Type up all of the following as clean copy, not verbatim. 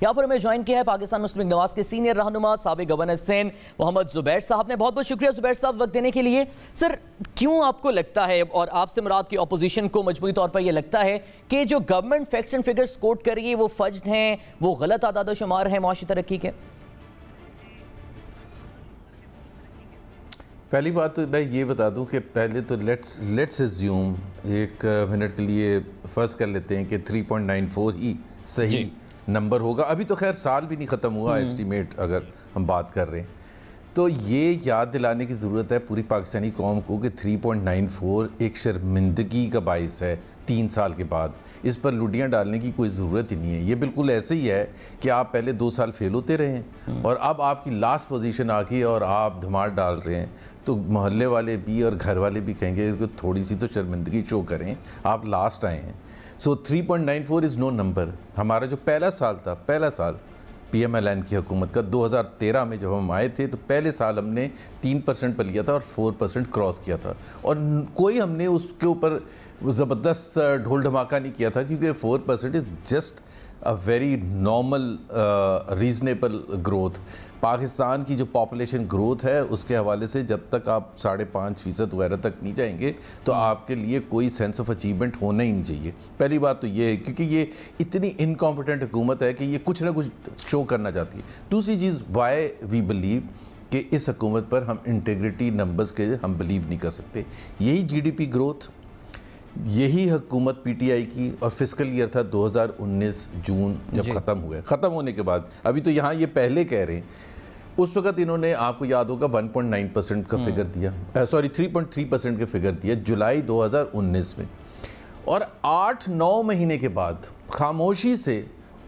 یہاں پر ہمیں جوائن کیا ہے پاکستان مسلم لیگ نواز کے سینئر رہنما سابق گورنر سندھ محمد زبیر صاحب نے. بہت بہت شکریہ زبیر صاحب وقت دینے کے لیے. سر کیوں آپ کو لگتا ہے, اور آپ سے مراد کی اپوزیشن کو مجموعی طور پر یہ لگتا ہے کہ جو گورنمنٹ فیکٹس اینڈ فگرز کوٹ کر رہی ہے وہ فجر ہیں, وہ غلط اعداد و شمار ہیں معاشی ترقی کے؟ پہلی بات تو میں یہ بتا دوں کہ پہلے تو لیٹس ایزیوم ایک منٹ کے لیے فرض کر لیتے ہیں کہ 3.94 ہی صحیح نمبر ہوگا. ابھی تو خیر سال بھی نہیں ختم ہوا ایسٹیمیٹ اگر ہم بات کر رہے ہیں, تو یہ یاد دلانے کی ضرورت ہے پوری پاکستانی قوم کو کہ 3.94 ایک شرمندگی کا باعث ہے 3 سال کے بعد. اس پر لڈیاں ڈالنے کی کوئی ضرورت ہی نہیں ہے. یہ بالکل ایسے ہی ہے کہ آپ پہلے 2 سال فیل ہوتے رہے ہیں اور اب آپ کی لاسٹ پوزیشن آ گئی اور آپ دھماڑ ڈال رہے ہیں, تو محلے والے بھی اور گھر والے بھی کہیں گے کہ تھوڑی سی تو شرمندگی شو کریں, آپ لاسٹ آئے ہیں. سو 3.94 از نو نمبر. ہمارا جو پہلا سال تھا, پہلا سال پی ایم ایل این کی حکومت کا 2013 میں جب ہم آئے تھے تو پہلے سال ہم نے 3% پر لیا تھا اور 4% کراس کیا تھا, اور کوئی ہم نے اس کے اوپر زبردست ڈھول دھماکہ نہیں کیا تھا کیونکہ 4% is just a very normal reasonable growth. Pakistan کی جو پاپولیشن گروتھ ہے اس کے حوالے سے جب تک آپ 5.5% وغیرہ تک نہیں جائیں گے تو آپ کے لیے کوئی سینس آف اچیومنٹ ہونا ہی نہیں چاہیے. پہلی بات تو یہ ہے کیونکہ یہ اتنی انکمپیٹنٹ حکومت ہے کہ یہ کچھ نہ کچھ شو کرنا چاہتی ہے. دوسری چیز, وائی وی بلیو کہ اس حکومت پر ہم انٹیگریٹی نمبرز کے ہم بلیو نہیں کر سکتے. یہی جی ڈی پی گروتھ, یہی حکومت پی ٹی آئی کی, اور فسکل ایئر تھا 2019 جون جب ختم ہوئے. ختم ہونے کے بعد ابھی تو یہاں یہ پہلے کہہ رہے ہیں, اس وقت انہوں نے آپ کو یاد ہوگا 1.9% کا فگر دیا, 3.3% کا فگر دیا جولائی 2019 میں, اور 8-9 مہینے کے بعد خاموشی سے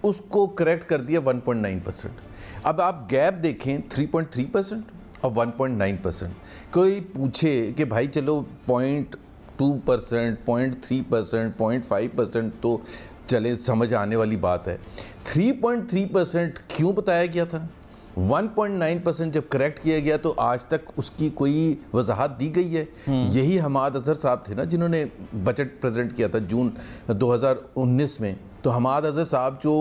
اس کو کریکٹ کر دیا 1.9%. اب آپ گیپ دیکھیں 3.3% اور 1.9%. کوئی پوچھے کہ بھائی چلو 0.2%, 0.3%, 0.5% تو چلے سمجھ آنے والی بات ہے. 3.3% کیوں بتایا گیا تھا؟ 1.9% جب کریکٹ کیا گیا تو آج تک اس کی کوئی وضاحت دی گئی ہے؟ یہی حماد اظہر صاحب تھے نا جنہوں نے بجٹ پریزنٹ کیا تھا جون 2019 میں. تو حماد اظہر صاحب جو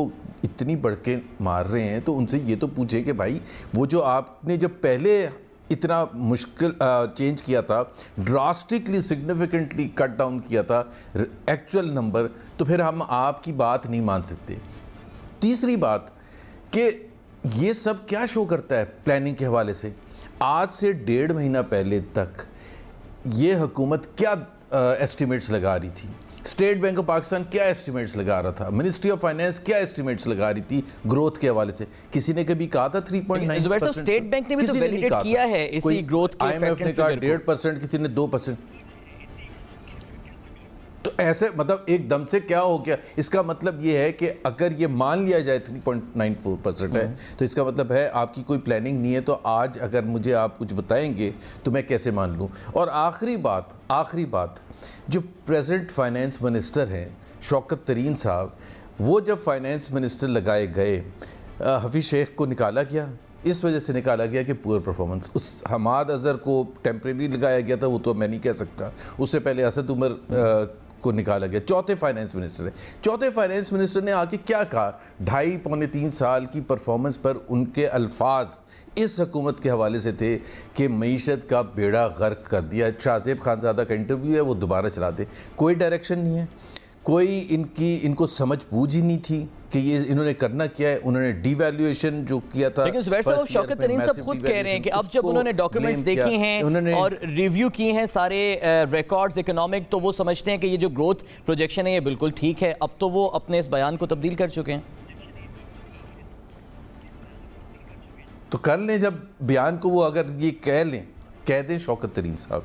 اتنی بڑھ کے مار رہے ہیں تو ان سے یہ تو پوچھے کہ بھائی وہ جو آپ نے جب پہلے اتنا مشکل چینج کیا تھا, ڈراسٹکلی سگنیفیکنٹلی کٹ ڈاؤن کیا تھا ایکچول نمبر, تو پھر ہم آپ کی بات نہیں مان سکتے. تیسری بات کہ یہ سب کیا شو کرتا ہے پلاننگ کے حوالے سے. آج سے 1.5 مہینہ پہلے تک یہ حکومت کیا ایسٹیمیٹس لگا رہی تھی؟ اسٹیٹ بینک آف پاکستان کیا ایسٹیمیٹس لگا رہا تھا؟ منسٹری آف فائنانس کیا ایسٹیمیٹس لگا رہی تھی گروتھ کے حوالے سے؟ کسی نے کبھی کہا تھا 3.9%؟ زبیر صاحب اسٹیٹ بینک نے بھی تو ویلیڈیٹ کیا ہے اسی گروتھ کے آئی ایم ایف نے کہا 1.5%, کسی نے 2%. تو ایسے مطلب ایک دم سے کیا ہو گیا؟ اس کا مطلب یہ ہے کہ اگر یہ مان لیا جائے 3.94% ہے تو اس کا مطلب ہے آپ کی کوئی پلاننگ نہیں ہے. تو آج اگر مجھے آپ کچھ بتائیں گے تو میں کیسے مان لوں؟ اور آخری بات جو پریزنٹ فائنانس منسٹر ہیں شوکت ترین صاحب, وہ جب فائنانس منسٹر لگائے گئے حفیظ شیخ کو نکالا گیا, اس وجہ سے نکالا گیا کہ پور پرفارمنس. اس حماد اظہر کو ٹیمپریری لگایا گیا تھا, وہ تو میں نہیں کہہ سکتا. اس سے پہلے اسد عمر کو نکالا گیا. چوتھے فائنانس منسٹر ہے. چوتھے فائنانس منسٹر نے آ کے کیا کہا؟ 2.5-3 سال کی پرفارمنس پر ان کے الفاظ اس حکومت کے حوالے سے تھے کہ معیشت کا بیڑا غرق کر دیا. شاہ زیب خانزادہ کا انٹرویو ہے, وہ دوبارہ چلا دے. کوئی ڈائریکشن نہیں ہے, کوئی ان کو سمجھ بوجھ ہی نہیں تھی کہ یہ انہوں نے کرنا کیا ہے. انہوں نے ڈی ویلیویشن جو کیا تھا. لیکن زبیر صاحب شوکت ترین صاحب خود کہہ رہے ہیں کہ اب جب انہوں نے ڈاکیومنٹس دیکھی ہیں اور ریویو کی ہیں سارے ریکارڈز اکنامک, تو وہ سمجھتے ہیں کہ یہ جو گروتھ پروجیکشن ہے یہ بالکل ٹھیک ہے. اب تو وہ اپنے اس بیان کو تبدیل کر چکے ہیں. تو کر لیں جب بیان کو, وہ اگر یہ کہہ دیں شوکت ترین صاحب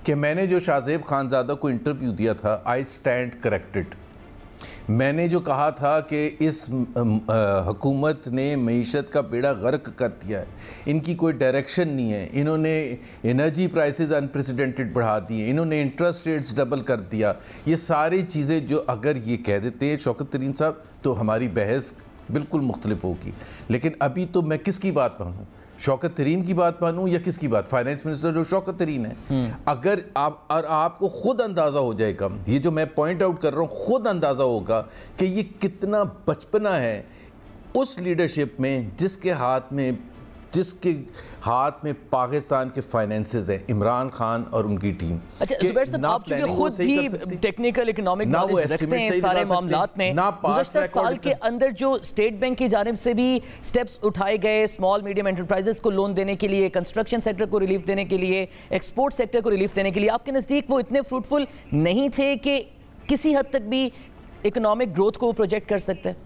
کہ میں نے جو شاہ زیب خانزادہ کو انٹرویو دیا تھا آئی اسٹینڈ کریکٹڈ. میں نے جو کہا تھا کہ اس حکومت نے معیشت کا بیڑا غرق کر دیا ہے, ان کی کوئی ڈائریکشن نہیں ہے, انہوں نے انرجی پرائسز انپریسیڈنٹڈ بڑھا دیے, انہوں نے انٹرسٹ ریٹس ڈبل کر دیا, یہ ساری چیزیں جو اگر یہ کہہ دیتے ہیں شوکت ترین صاحب تو ہماری بحث بالکل مختلف ہوگی. لیکن ابھی تو میں کس کی بات مانوں؟ شوکت ترین کی بات مانوں یا کس کی بات؟ فائنانس منسٹر جو شوکت ترین ہے. اگر آپ کو خود اندازہ ہو جائے گا, یہ جو میں پوائنٹ آؤٹ کر رہا ہوں, خود اندازہ ہوگا کہ یہ کتنا بچپنا ہے اس لیڈرشپ میں جس کے ہاتھ میں پاکستان کے فائنینسز ہیں، عمران خان اور ان کی ٹیم. اچھا زبیر صاحب، آپ چونکہ خود بھی ٹیکنیکل اکنامک نالج رکھتے ہیں سارے معاملات میں، گزشتہ سال کے اندر جو اسٹیٹ بینک کی جانب سے بھی سٹیپس اٹھائے گئے اسمال میڈیم انٹرپرائزز کو لون دینے کے لیے، کنسٹرکشن سیکٹر کو ریلیف دینے کے لیے، ایکسپورٹ سیکٹر کو ریلیف دینے کے لیے، آپ کے نزدیک وہ اتنے فروٹفل نہیں تھے کہ کسی حد تک بھی اکنامک گروتھ کو پروجیکٹ کر سکتے ہیں؟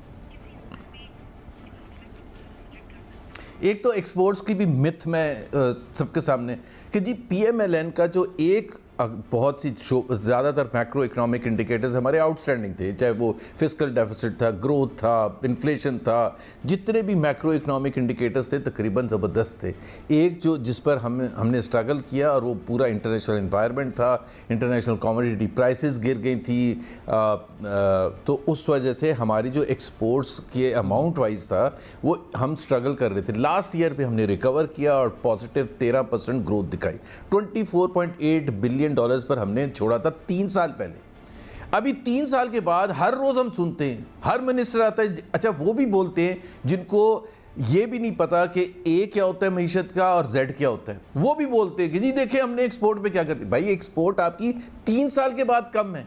ایک تو ایکسپورٹس کی بھی متھ میں سب کے سامنے کہ جی پی ایم ایل این کا جو ایک بہت سی زیادہ تر میکرو اکنامک انڈیکیٹرز ہمارے آؤٹ اسٹینڈنگ تھے، چاہے وہ فسکل ڈیفیسٹ تھا، گروتھ تھا، انفلیشن تھا، جتنے بھی میکرو اکنامک انڈیکیٹرز تھے تقریباً زبردست تھے. ایک جو جس پر ہم نے اسٹرگل کیا اور وہ پورا انٹرنیشنل انوائرمنٹ تھا، انٹرنیشنل کموڈیٹی پرائسز گر گئی تھی، تو اس وجہ سے ہماری جو ایکسپورٹس کے اماؤنٹ وائز تھا وہ ہم اسٹرگل کر رہے تھے. لاسٹ ایئر پہ ہم نے ریکور کیا اور پازیٹیو 13% گروتھ دکھائی. 24.8 بلین ڈالرز پر ہم نے چھوڑا تھا 3 سال پہلے. ابھی 3 سال کے بعد ہر روز ہم سنتے ہیں، ہر منسٹر آتا ہے، اچھا وہ بھی بولتے ہیں جن کو یہ بھی نہیں پتا کہ اے کیا ہوتا ہے معیشت کا اور زیڈ کیا ہوتا ہے، وہ بھی بولتے ہیں کہ جی دیکھیں ہم نے ایکسپورٹ پہ کیا کرتے. بھائی ایکسپورٹ آپ کی 3 سال کے بعد کم ہے،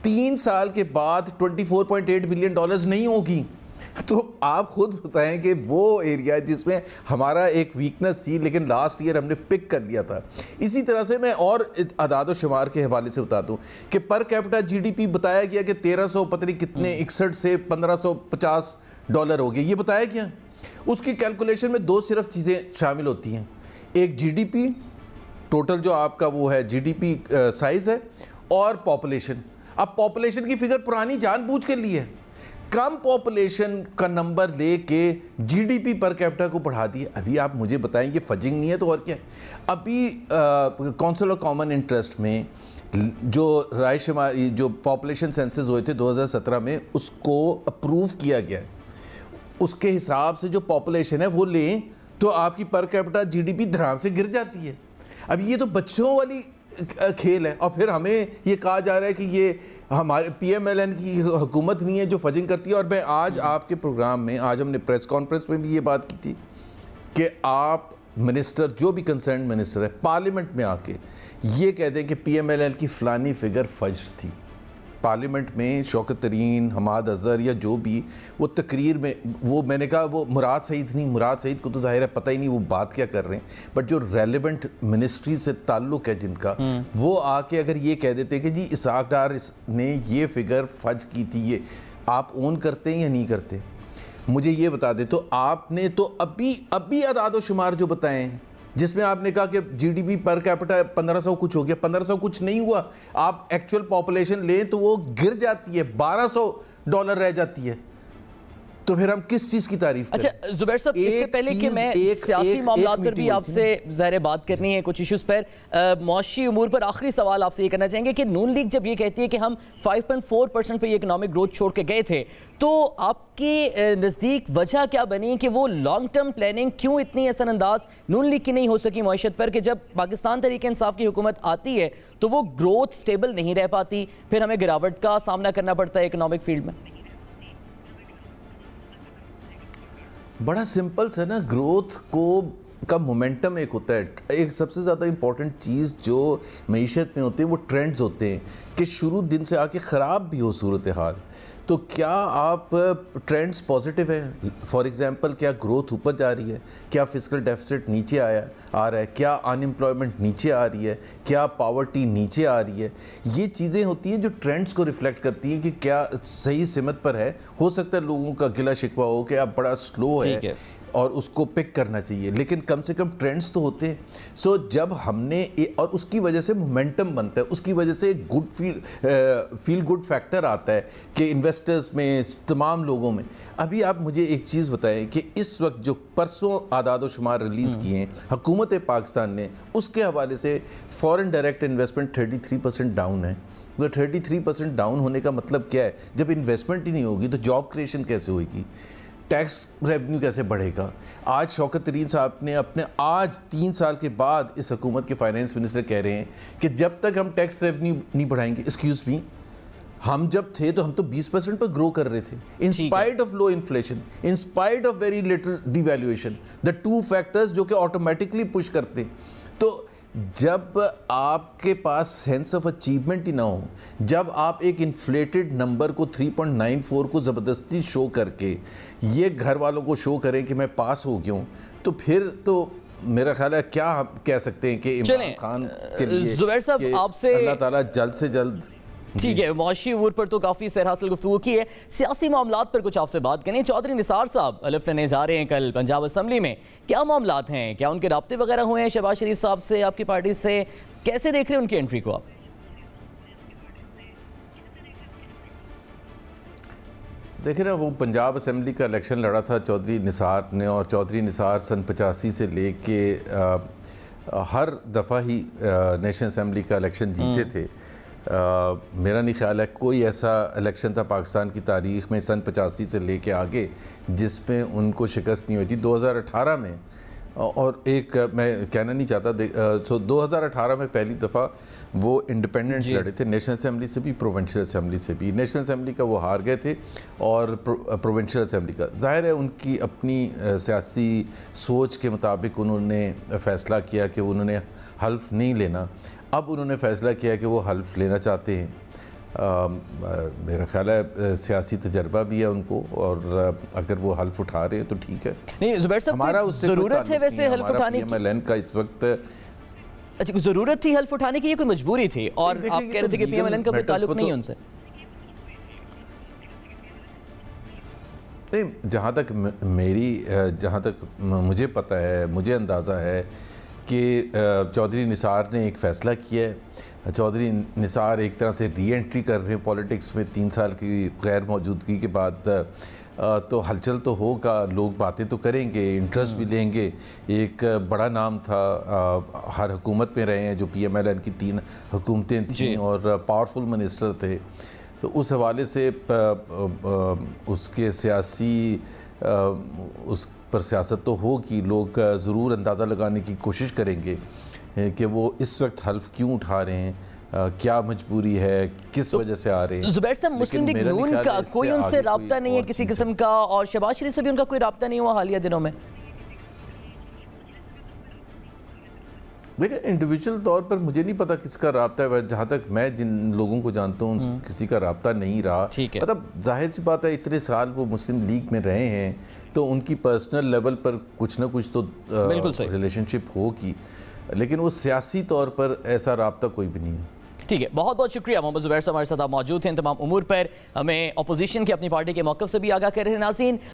3 سال کے بعد 24.8 بلین ڈالرز نہیں ہوگی. تو آپ خود بتائیں کہ وہ ایریا جس میں ہمارا ایک ویکنس تھی لیکن لاسٹ ایئر ہم نے پک کر لیا تھا. اسی طرح سے میں اور اعداد و شمار کے حوالے سے بتا دوں کہ per capita G D P بتایا گیا کہ 1300 پتہ نہیں کتنے 61 سے 1550 ڈالر ہو گئے، یہ بتایا گیا. اس کی کیلکولیشن میں 2 صرف چیزیں شامل ہوتی ہیں، ایک جی ڈی پی ٹوٹل جو آپ کا وہ ہے جی ڈی پی سائز ہے، اور پاپولیشن. اب پاپولیشن کی فگر پرانی جان بوجھ کے لیے کم پاپولیشن کا نمبر لے کے G D P per capita کو بڑھا دیا. ابھی آپ مجھے بتائیں یہ فجنگ نہیں ہے تو اور کیا. ابھی کونسل آف کامن انٹرسٹ میں جو رائے شماری جو پاپولیشن سینسز ہوئے تھے 2017 میں اس کو اپروو کیا گیا ہے. اس کے حساب سے جو پاپولیشن ہے وہ لیں تو آپ کی per capita G D P دھڑام سے گر جاتی ہے. اب یہ تو بچوں والی کھیل ہے، اور پھر ہمیں یہ کہا جا رہا ہے کہ یہ ہمارے پی ایم ایل این کی حکومت نہیں ہے جو فجنگ کرتی ہے. اور میں آج آپ کے پروگرام میں آج ہم نے پریس کانفرنس میں بھی یہ بات کی تھی کہ آپ منسٹر جو بھی کنسرن منسٹر ہے پارلیمنٹ میں آ کے یہ کہہ دیں کہ پی ایم ایل این کی فلانی فگر فجر تھی. پارلیمنٹ میں شوکت ترین، حماد اظہر یا جو بھی وہ تقریر میں وہ میں نے کہا وہ مراد سعید نہیں، مراد سعید کو تو ظاہر ہے پتہ ہی نہیں وہ بات کیا کر رہے ہیں، بٹ جو ریلیونٹ منسٹری سے تعلق ہے جن کا وہ آ کے اگر یہ کہہ دیتے کہ جی اسحاق ڈار نے یہ فگر فج کی تھی، یہ آپ اون کرتے ہیں یا نہیں کرتے؟ مجھے یہ بتا دیں. تو آپ نے تو ابھی اعداد و شمار جو بتائے ہیں جس میں آپ نے کہا کہ G D P per capita 1500 کچھ ہو گیا، 1500 کچھ نہیں ہوا. آپ ایکچول پاپولیشن لیں تو وہ گر جاتی ہے، 1200 ڈالر رہ جاتی ہے. تو پھر ہم کس چیز کی تعریف کریں؟ اچھا زبیر صاحب، اس سے پہلے کہ میں سیاسی معاملات پر بھی آپ سے ظاہر بات کرنی ہے کچھ ایشوز پر، معاشی امور پر آخری سوال آپ سے یہ کرنا چاہیں گے کہ نون لیگ جب یہ کہتی ہے کہ ہم 5.4% پہ یہ اکنامک گروتھ چھوڑ کے گئے تھے، تو آپ کے نزدیک وجہ کیا بنی کہ وہ لانگ ٹرم پلاننگ کیوں اتنی اثر انداز نون لیگ کی نہیں ہو سکی معیشت پر، کہ جب پاکستان تحریک انصاف کی حکومت آتی ہے تو وہ گروتھ سٹیبل نہیں رہ پاتی، پھر ہمیں گراوٹ کا سامنا کرنا پڑتا ہے اکنامک فیلڈ میں؟ بڑا سمپل سا نا، گروتھ کا مومنٹم ایک ہوتا ہے. ایک سب سے زیادہ امپورٹنٹ چیز جو معیشت میں ہوتی ہے وہ ٹرینڈز ہوتے ہیں کہ شروع دن سے آ کے خراب بھی ہو صورتحال تو کیا آپ ٹرینڈز پازیٹیو ہیں؟ فار ایگزامپل کیا گروتھ اوپر جا رہی ہے، کیا فسکل ڈیفیسٹ نیچے آ رہا ہے، کیا ان امپلائمنٹ نیچے آ رہی ہے، کیا پاورٹی نیچے آ رہی ہے. یہ چیزیں ہوتی ہیں جو ٹرینڈز کو ریفلیکٹ کرتی ہیں کہ کیا صحیح سمت پر ہے. ہو سکتا ہے لوگوں کا گلہ شکوہ ہو کہ اب بڑا سلو ہے اور اس کو پک کرنا چاہیے، لیکن کم سے کم ٹرینڈز تو ہوتے ہیں. سو جب ہم نے اور اس کی وجہ سے مومنٹم بنتا ہے، اس کی وجہ سے گڈ فیل گڈ فیکٹر آتا ہے کہ انویسٹرز میں تمام لوگوں میں. ابھی آپ مجھے ایک چیز بتائیں کہ اس وقت جو پرسوں اعداد و شمار ریلیز کیے ہیں حکومت پاکستان نے، اس کے حوالے سے فورن ڈائریکٹ انویسٹمنٹ 33% ڈاؤن ہے. تو 33% ڈاؤن ہونے کا مطلب کیا ہے؟ جب انویسٹمنٹ ہی نہیں ہوگی تو جاب کریشن کیسے ہوئے گی، ٹیکس ریونیو کیسے بڑھے گا؟ آج شوکت ترین صاحب نے آج 3 سال کے بعد اس حکومت کے فائنینس منسٹر کہہ رہے ہیں کہ جب تک ہم ٹیکس ریونیو نہیں بڑھائیں گے، ایکسکیوز می ہم جب تھے تو ہم تو 20% پر گرو کر رہے تھے in spite of low inflation, in spite of very little devaluation, the two factors جو کہ آٹومیٹکلی پش کرتے. تو جب آپ کے پاس سینس آف اچیومنٹ ہی نہ ہو, جب آپ ایک انفلیٹڈ نمبر کو 3.94 کو زبردستی شو کر کے یہ گھر والوں کو شو کریں کہ میں پاس ہو گیا ہوں, تو پھر تو میرا خیال ہے کیا ہم کہہ سکتے ہیں کہ عمران خان کے لیے زبیر صاحب آپ سے اللہ تعالیٰ جلد سے جلد. ٹھیک ہے, معاشی امور پر تو کافی سیر حاصل گفتگو کی ہے, سیاسی معاملات پر کچھ آپ سے بات کریں. چودھری نثار صاحب حلف لینے جا رہے ہیں کل پنجاب اسمبلی میں, کیا معاملات ہیں, کیا ان کے رابطے وغیرہ ہوئے ہیں شہباز شریف صاحب سے, آپ کی پارٹی سے, کیسے دیکھ رہے ہیں ان کی انٹری کو آپ؟ دیکھیں نا, وہ پنجاب اسمبلی کا الیکشن لڑا تھا چودھری نثار نے, اور چودھری نثار سن 85 سے لے کے ہر دفعہ ہی نیشنل اسمبلی کا الیکشن جیتے تھے. میرا نہیں خیال ہے کوئی ایسا الیکشن تھا پاکستان کی تاریخ میں سن 85 سے لے کے آگے جس میں ان کو شکست نہیں ہوئی تھی. 2018 میں, اور ایک میں کہنا نہیں چاہتا, 2018 میں پہلی دفعہ وہ انڈیپینڈنٹ لڑے تھے, نیشنل اسمبلی سے بھی, پروونشل اسمبلی سے بھی. نیشنل اسمبلی کا وہ ہار گئے تھے, اور پروونشل اسمبلی کا ظاہر ہے ان کی اپنی سیاسی سوچ کے مطابق انہوں نے فیصلہ کیا کہ انہوں نے حلف نہیں لینا. اب انہوں نے فیصلہ کیا کہ وہ حلف لینا چاہتے ہیں. میرا خیال ہے سیاسی تجربہ بھی ہے ان کو, اور اگر وہ حلف اٹھا رہے ہیں تو ٹھیک ہے. نہیں زبیر صاحب, ہمارا اس سے ضرورت ہے ویسے حلف اٹھانے کی, کا اس وقت اچھا ضرورت تھی حلف اٹھانے کی, یہ کوئی مجبوری تھی, اور آپ کہہ رہے تھے کہ پی ایم ایل این کا کوئی تعلق نہیں ہے ان سے؟ جہاں تک مجھے پتہ ہے, مجھے اندازہ ہے کہ چودھری نثار نے ایک فیصلہ کیا ہے. چودھری نثار ایک طرح سے ری انٹری کر رہے ہیں پولیٹکس میں 3 سال کی غیر موجودگی کے بعد. تو ہلچل تو ہوگا, لوگ باتیں تو کریں گے, انٹرسٹ بھی لیں گے. ایک بڑا نام تھا, ہر حکومت میں رہے ہیں, جو پی ایم ایل این کی 3 حکومتیں تھیں, اور پاورفل منسٹر تھے. تو اس حوالے سے اس کے سیاسی اس پر سیاست تو ہوگی. لوگ ضرور اندازہ لگانے کی کوشش کریں گے کہ وہ اس وقت حلف کیوں اٹھا رہے ہیں, کیا مجبوری ہے, کس وجہ سے آ رہے ہیں. زبیر صاحب, مسلم لیگ نون کا کوئی ان سے رابطہ نہیں ہے کسی قسم کا, اور شہباز شریف سے بھی ان کا کوئی رابطہ نہیں ہوا حالیہ دنوں میں؟ دیکھیں, انڈیویجول طور پر مجھے نہیں پتا کس کا رابطہ ہے. جہاں تک میں جن لوگوں کو جانتا ہوں کسی کا رابطہ نہیں رہا. مطلب ظاہر سی بات ہے, اتنے سال وہ مسلم لیگ میں رہے ہیں, تو ان کی پرسنل لیول پر کچھ نہ کچھ تو ریلیشن شپ ہوگی, لیکن وہ سیاسی طور پر ایسا رابطہ کوئی بھی نہیں ہے. ٹھیک ہے, بہت بہت شکریہ محمد زبیر صاحب, ہمارے ساتھ آپ موجود ہیں, تمام امور پر ہمیں اپوزیشن کے اپنی پارٹی کے موقف سے بھی آگاہ کر رہے ہیں. ناظرین,